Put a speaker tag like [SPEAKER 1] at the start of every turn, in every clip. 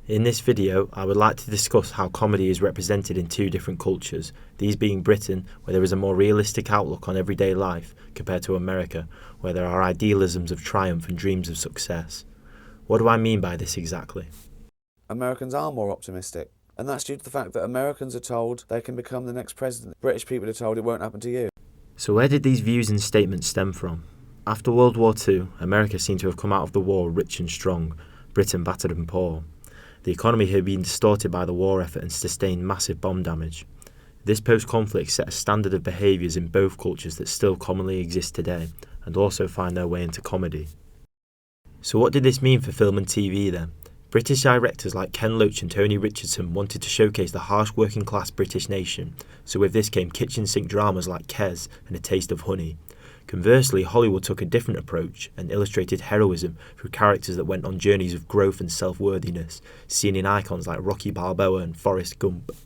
[SPEAKER 1] In this video, I would like to discuss how comedy is represented in two different cultures, these being Britain, where there is a more realistic outlook on everyday life, compared to America, where there are idealisms of triumph and dreams of success. What do I mean by this exactly?
[SPEAKER 2] Americans are more optimistic, and that's due to the fact that Americans are told they can become the next president. British people are told it won't happen to you.
[SPEAKER 1] So where did these views and statements stem from? After World War II, America seemed to have come out of the war rich and strong, Britain battered and poor. The economy had been distorted by the war effort and sustained massive bomb damage. This post-conflict set a standard of behaviours in both cultures that still commonly exist today, and also find their way into comedy. So what did this mean for film and TV then? British directors like Ken Loach and Tony Richardson wanted to showcase the harsh working class British nation, so with this came kitchen sink dramas like Kes and A Taste of Honey. Conversely, Hollywood took a different approach and illustrated heroism through characters that went on journeys of growth and self-worthiness, seen in icons like Rocky Balboa and Forrest Gump.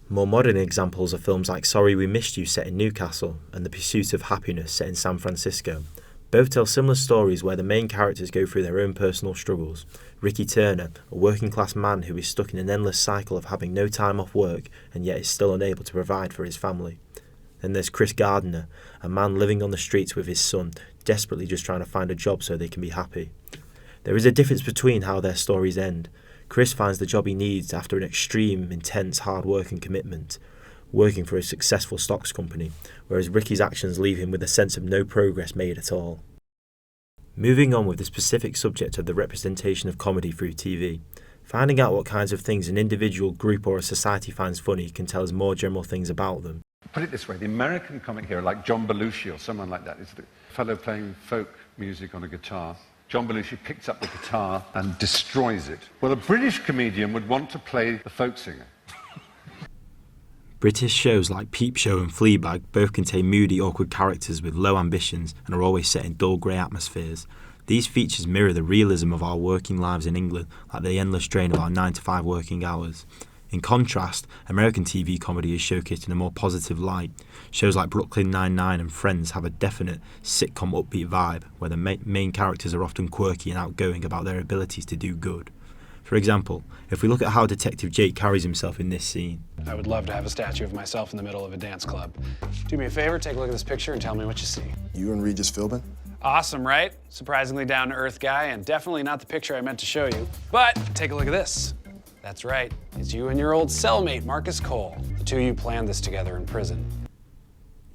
[SPEAKER 1] More modern examples are films like Sorry We Missed You set in Newcastle and The Pursuit of Happiness set in San Francisco. Both tell similar stories where the main characters go through their own personal struggles. Ricky Turner, a working class man who is stuck in an endless cycle of having no time off work and yet is still unable to provide for his family. Then there's Chris Gardner, a man living on the streets with his son, desperately just trying to find a job so they can be happy. There is a difference between how their stories end. Chris finds the job he needs after an extreme, intense hard work and commitment, working for a successful stocks company, whereas Ricky's actions leave him with a sense of no progress made at all. Moving on with the specific subject of the representation of comedy through TV, finding out what kinds of things an individual, group or a society finds funny can tell us more general things about them.
[SPEAKER 3] Put it this way, the American comic hero like John Belushi or someone like that is the fellow playing folk music on a guitar. John Belushi picks up the guitar and destroys it. Well, a British comedian would want to play the folk singer.
[SPEAKER 1] British shows like Peep Show and Fleabag both contain moody, awkward characters with low ambitions and are always set in dull grey atmospheres. These features mirror the realism of our working lives in England, like the endless drain of our 9-to-5 working hours. In contrast, American TV comedy is showcased in a more positive light. Shows like Brooklyn Nine-Nine and Friends have a definite sitcom upbeat vibe, where the main characters are often quirky and outgoing about their abilities to do good. For example, if we look at how Detective Jake carries himself in this scene.
[SPEAKER 4] I would love to have a statue of myself in the middle of a dance club. Do me a favor, take a look at this picture and tell me what you see.
[SPEAKER 5] You and Regis Philbin?
[SPEAKER 4] Awesome, right? Surprisingly down-to-earth guy, and definitely not the picture I meant to show you. But take a look at this. That's right, it's you and your old cellmate, Marcus Cole. The two of you planned this together in prison.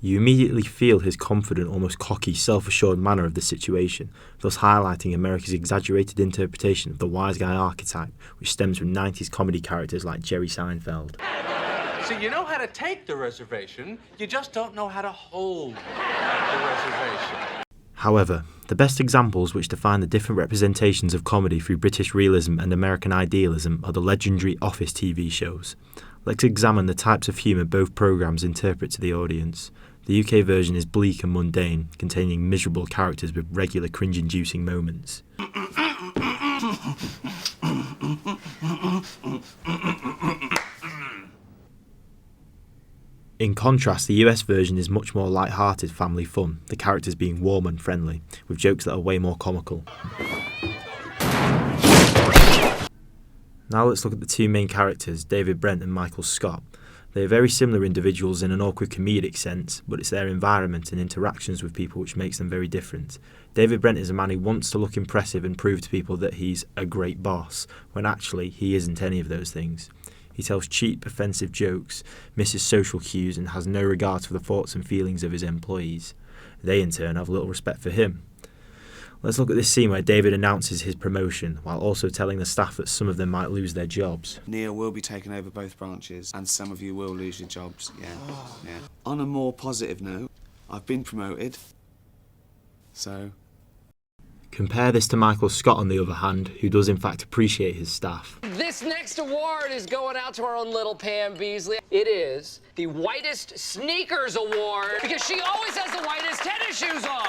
[SPEAKER 1] You immediately feel his confident, almost cocky, self-assured manner of the situation, thus highlighting America's exaggerated interpretation of the wise guy archetype, which stems from 90s comedy characters like Jerry Seinfeld.
[SPEAKER 6] So you know how to take the reservation, you just don't know how to hold the reservation.
[SPEAKER 1] However, the best examples which define the different representations of comedy through British realism and American idealism are the legendary Office TV shows. Let's examine the types of humour both programmes interpret to the audience. The UK version is bleak and mundane, containing miserable characters with regular cringe-inducing moments. In contrast, the US version is much more light-hearted family fun, the characters being warm and friendly, with jokes that are way more comical. Now let's look at the two main characters, David Brent and Michael Scott. They are very similar individuals in an awkward comedic sense, but it's their environment and interactions with people which makes them very different. David Brent is a man who wants to look impressive and prove to people that he's a great boss, when actually he isn't any of those things. He tells cheap, offensive jokes, misses social cues and has no regard for the thoughts and feelings of his employees. They in turn have little respect for him. Let's look at this scene where David announces his promotion, while also telling the staff that some of them might lose their jobs.
[SPEAKER 2] Neil will be taking over both branches, and some of you will lose your jobs, yeah. On a more positive note, I've been promoted, so...
[SPEAKER 1] Compare this to Michael Scott, on the other hand, who does in fact appreciate his staff.
[SPEAKER 7] This next award is going out to our own little Pam Beasley. It is the Whitest Sneakers Award, because she always has the whitest tennis shoes on.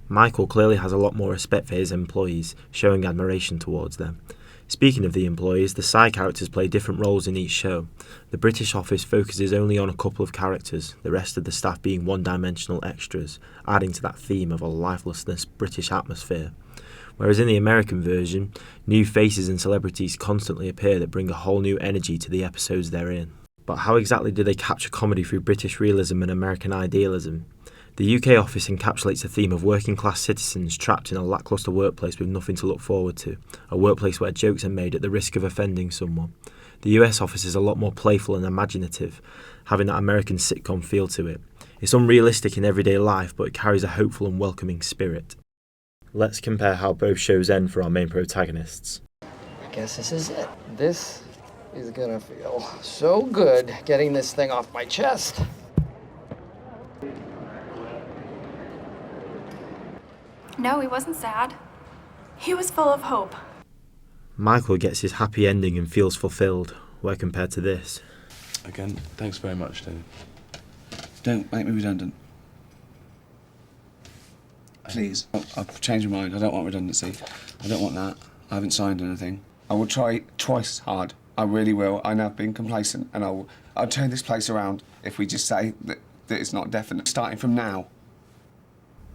[SPEAKER 1] Michael clearly has a lot more respect for his employees, showing admiration towards them. Speaking of the employees, the side characters play different roles in each show. The British Office focuses only on a couple of characters, the rest of the staff being one-dimensional extras, adding to that theme of a lifelessness British atmosphere. Whereas in the American version, new faces and celebrities constantly appear that bring a whole new energy to the episodes they're in. But how exactly do they capture comedy through British realism and American idealism? The UK office encapsulates the theme of working class citizens trapped in a lacklustre workplace with nothing to look forward to, a workplace where jokes are made at the risk of offending someone. The US office is a lot more playful and imaginative, having that American sitcom feel to it. It's unrealistic in everyday life, but it carries a hopeful and welcoming spirit. Let's compare how both shows end for our main protagonists.
[SPEAKER 7] I guess this is it. This is gonna feel so good getting this thing off my chest.
[SPEAKER 5] No, he wasn't sad. He was full of hope.
[SPEAKER 1] Michael gets his happy ending and feels fulfilled, where compared to this.
[SPEAKER 2] Again, thanks very much, David. Don't make me redundant. Please. I've changed my mind. I don't want redundancy. I don't want that. I haven't signed anything. I will try twice hard. I really will. I know I've been complacent, and I'll turn this place around if we just say that it's not definite. Starting from now.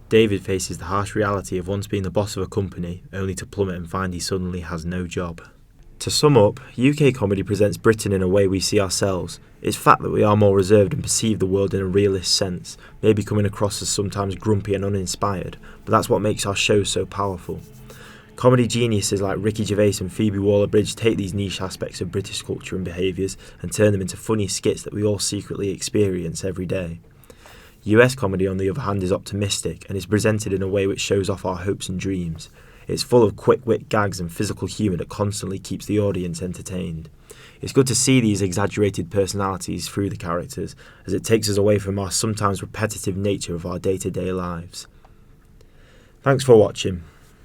[SPEAKER 1] David faces the harsh reality of once being the boss of a company, only to plummet and find he suddenly has no job. To sum up, UK comedy presents Britain in a way we see ourselves. It's fact that we are more reserved and perceive the world in a realist sense, maybe coming across as sometimes grumpy and uninspired, but that's what makes our shows so powerful. Comedy geniuses like Ricky Gervais and Phoebe Waller-Bridge take these niche aspects of British culture and behaviours and turn them into funny skits that we all secretly experience every day. US comedy, on the other hand, is optimistic and is presented in a way which shows off our hopes and dreams. It's full of quick-wit gags and physical humour that constantly keeps the audience entertained. It's good to see these exaggerated personalities through the characters, as it takes us away from our sometimes repetitive nature of our day-to-day lives. Thanks for watching.